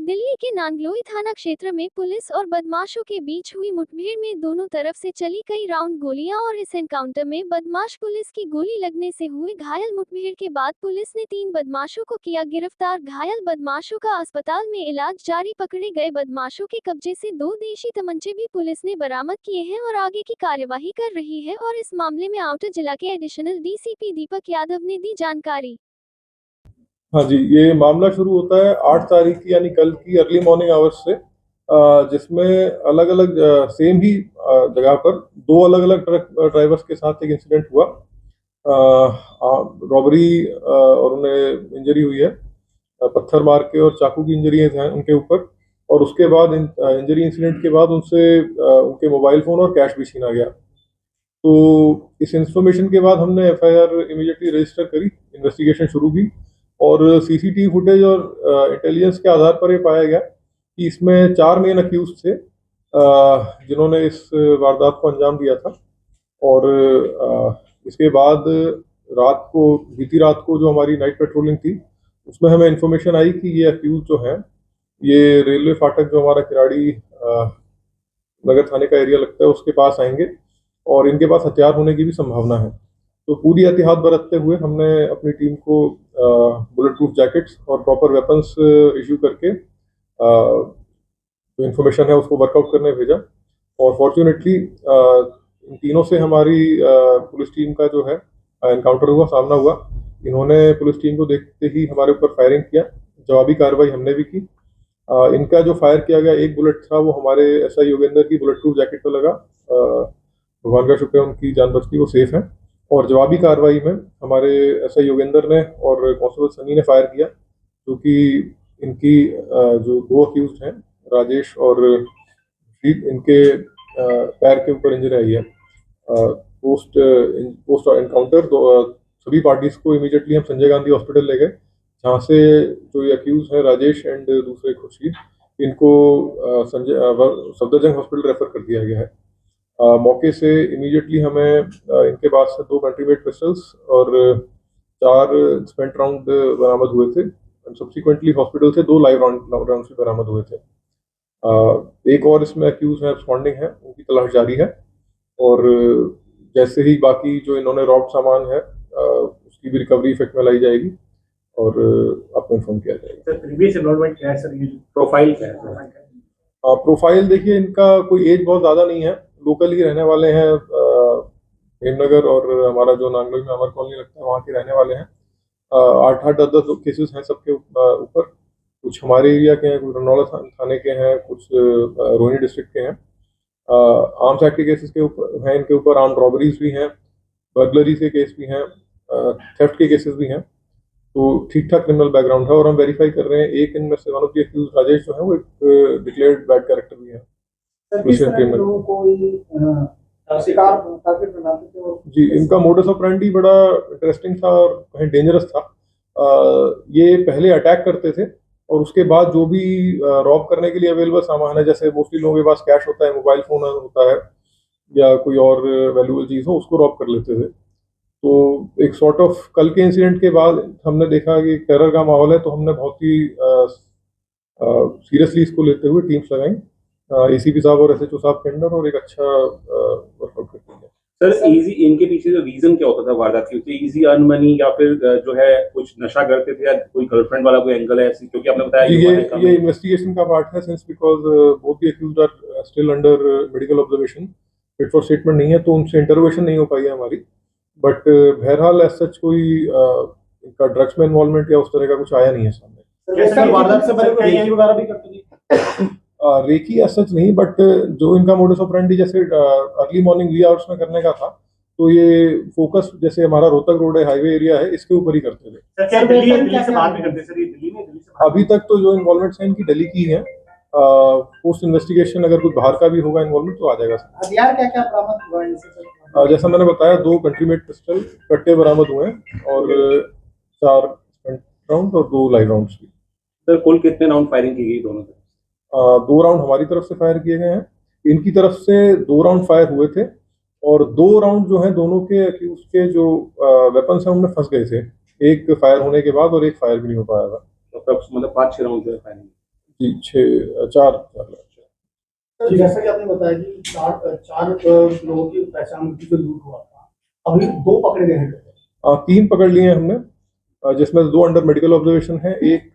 दिल्ली के नांगलोई थाना क्षेत्र में पुलिस और बदमाशों के बीच हुई मुठभेड़ में दोनों तरफ से चली कई राउंड गोलियां और इस एनकाउंटर में बदमाश पुलिस की गोली लगने से हुए घायल। मुठभेड़ के बाद पुलिस ने 3 बदमाशों को किया गिरफ्तार। घायल बदमाशों का अस्पताल में इलाज जारी। पकड़े गए बदमाशों के कब्जे से 2 देशी तमंचे भी पुलिस ने बरामद किए हैं और आगे की कार्यवाही कर रही है। और इस मामले में आउटर जिला के एडिशनल डीसीपी दीपक यादव ने दी जानकारी। हाँ जी, ये मामला शुरू होता है 8 तारीख की यानी कल की अर्ली मॉर्निंग आवर्स से, जिसमें अलग-अलग सेम ही जगह पर 2 अलग-अलग ट्रक ड्राइवर्स के साथ एक इंसिडेंट हुआ। रॉबरी और उन्हें इंजरी हुई है, पत्थर मार के और चाकू की इंजरीज हैं उनके ऊपर। और उसके बाद इंजरी इंसिडेंट के बाद उनसे उनके मोबाइल फ़ोन और कैश भी छीना गया। तो इस इंफॉर्मेशन के बाद हमने एफआईआर इमीडिएटली रजिस्टर करी, इन्वेस्टिगेशन शुरू की और सीसीटीवी फुटेज और इंटेलिजेंस के आधार पर ये पाया गया कि इसमें 4 मेन अक्यूज थे जिन्होंने इस वारदात को अंजाम दिया था। और इसके बाद बीती रात को जो हमारी नाइट पेट्रोलिंग थी उसमें हमें इन्फॉर्मेशन आई कि ये अक्यूज जो हैं ये रेलवे फाटक जो हमारा किराड़ी नगर थाने का एरिया लगता है उसके पास आएंगे और इनके पास हथियार होने की भी संभावना है। तो पूरी एहतियात बरतते हुए हमने अपनी टीम को बुलेट प्रूफ जैकेट्स और प्रॉपर वेपन्स इशू करके जो इन्फॉर्मेशन है उसको वर्कआउट करने भेजा। और फॉर्चुनेटली इन तीनों से हमारी पुलिस टीम का जो है एनकाउंटर हुआ, सामना हुआ। इन्होंने पुलिस टीम को देखते ही हमारे ऊपर फायरिंग किया, जवाबी कार्रवाई हमने भी की। इनका जो फायर किया गया एक बुलेट था वो हमारे एसआई योगेंद्र की बुलेट प्रूफ जैकेट पर लगा। भगवान का शुक्र है उनकी जान बच गई, वो सेफ है। और जवाबी कार्रवाई में हमारे एसआई योगेंद्र ने और कांस्टेबल सनी ने फायर किया, क्योंकि इनकी जो 2 अक्यूज हैं राजेश और इनके पैर के ऊपर इंजरी आई है। पोस्ट एनकाउंटर सभी पार्टीज को इमीडिएटली हम संजय गांधी हॉस्पिटल ले गए, जहाँ से जो ये अक्यूज हैं राजेश एंड दूसरे खुर्शीद, इनको सफदरजंग हॉस्पिटल रेफर कर दिया गया है। मौके से इमीडिएटली हमें इनके पास 2 कंट्रीमेड पिस्टल्स और 4 स्पेंट राउंड बरामद हुए थे। सब्सिक्वेंटली हॉस्पिटल से 2 लाइव राउंड भी बरामद हुए थे। एक और इसमें अक्यूज है, एब्सकॉन्डिंग है, उनकी तलाश जारी है। और जैसे ही बाकी जो इन्होंने रॉब सामान है उसकी भी रिकवरी इफेक्ट में लाई जाएगी और आपको इन्फॉर्म किया जाएगा। सर प्रीवियस इन्वॉल्वमेंट क्या है सर, ये प्रोफाइल क्या है? प्रोफाइल देखिए, इनका कोई एज बहुत ज़्यादा नहीं है, लोकल ही रहने वाले हैं। हेमनगर और हमारा जो नांगलोई में अमर कॉलोनी लगता है वहाँ के रहने वाले हैं। 8-8, 10-10 केसेस हैं सबके ऊपर। कुछ हमारे एरिया के हैं, कुछ रनौला थाने के हैं, कुछ रोहिणी डिस्ट्रिक्ट के हैं। आर्म्स एक्ट के केसेस के ऊपर हैं, इनके ऊपर आर्म्ड रॉबरीज भी हैं, बर्गलरीज के केस भी हैं, थेफ्ट के केसेस भी हैं। तो ठीक ठाक क्रिमिनल बैकग्राउंड है और हम वेरीफाई कर रहे हैं। एक इनमें से one of the accused Rajesh जो है वो एक डिक्लेयर्ड बैड कैरेक्टर भी है। जी, इनका मोडस ऑपरेंडी बड़ा इंटरेस्टिंग था और कहीं डेंजरस था। ये पहले अटैक करते थे और उसके बाद जो भी रॉब करने के लिए अवेलेबल सामान है, जैसे मोस्टली लोगों के पास कैश होता है, मोबाइल फोन होता है या कोई और वैल्यूएबल चीज़ हो, उसको रॉब कर लेते थे। तो एक सॉर्ट ऑफ कल के इंसिडेंट के बाद हमने देखा कि टेरर का माहौल है, तो हमने बहुत ही सीरियसली इसको लेते हुए टीम्स लगाई, एसीपी साहब और एसएचओ साहब के अंडर, और एक अच्छा वर्कआउट करते हैं। सर इजी इनके पीछे जो रीजन क्या होता था वारदात की? इजी अर्न मनी या फिर जो है कुछ नशा करते थे या कोई गर्लफ्रेंड वाला कोई एंगल है ऐसी? क्योंकि आपने बताया ये इन्वेस्टिगेशन का पार्ट है, since because both the accused are still under medical observation, fit for statement नहीं है, तो उनसे इंटरोगेशन नहीं हो पाई है हमारी। बट बहरहाल एज सच कोई इनका ड्रग्स में इन्वॉल्वमेंट या उस तरह का कुछ आया नहीं है सामने। वारदात से पहले रेकी वगैरह भी करते थे? रेकी एज सच नहीं, बट जो इनका मोडस ऑपरेंडी जैसे अर्ली मॉर्निंग वी आवर्स में करने का था, तो ये फोकस जैसे हमारा रोहतक रोड है, हाईवे एरिया है, इसके ऊपर ही करते थे। दिल्ली से बाहर भी करते सर? ये दिल्ली में अभी तक तो जो इन्वॉल्वमेंट्स हैं इनकी दिल्ली की है। पोस्ट इन्वेस्टिगेशन अगर कुछ बाहर का भी होगा इन्वॉल्वमेंट तो आ जाएगा। हथियार क्या क्या बरामद हुआ इनसे? जैसा मैंने बताया, 2 कंट्रीमेड पिस्टल कट्टे बरामद हुए हैं और 4 राउंड और 2 लाइव राउंड्स भी। सर कुल कितने राउंड फायरिंग की गई दोनों तरफ? 2 राउंड हमारी तरफ से फायर किए गए हैं, इनकी तरफ से 2 राउंड फायर हुए थे और 2 राउंड जो है दोनों के अक्यूज के जो वेपन्स हैं उनमें फंस गए थे, एक फायर होने के बाद और एक फायर भी नहीं हो पाया था। तो मतलब 5-6 राउंड जो है फायरिंग? जी 4 सर, जैसा कि आपने बताया कि चार लोगों की पहचान हुई थी जो लूट हुआ था, अभी 2 पकड़े गए हैं। 3 पकड़ लिए हैं हमने, जिसमें 2 अंडर मेडिकल ऑब्जर्वेशन है, एक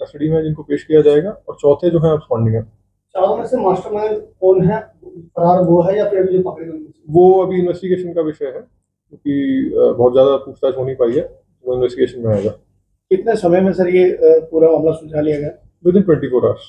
कस्टडी में है जिनको पेश किया जाएगा, और चौथे जो है अब्सकॉन्डिंग है। चारों में से मास्टरमाइंड कौन है, फरार वो है या फिर अभी जो पकड़े गए हैं? वो अभी इन्वेस्टिगेशन का विषय है, क्योंकि बहुत ज़्यादा पूछताछ हो नहीं पाई है, वो इन्वेस्टिगेशन में आएगा। कितने समय में सर ये पूरा मामला सुलझा लिया गया? With in 24 hours.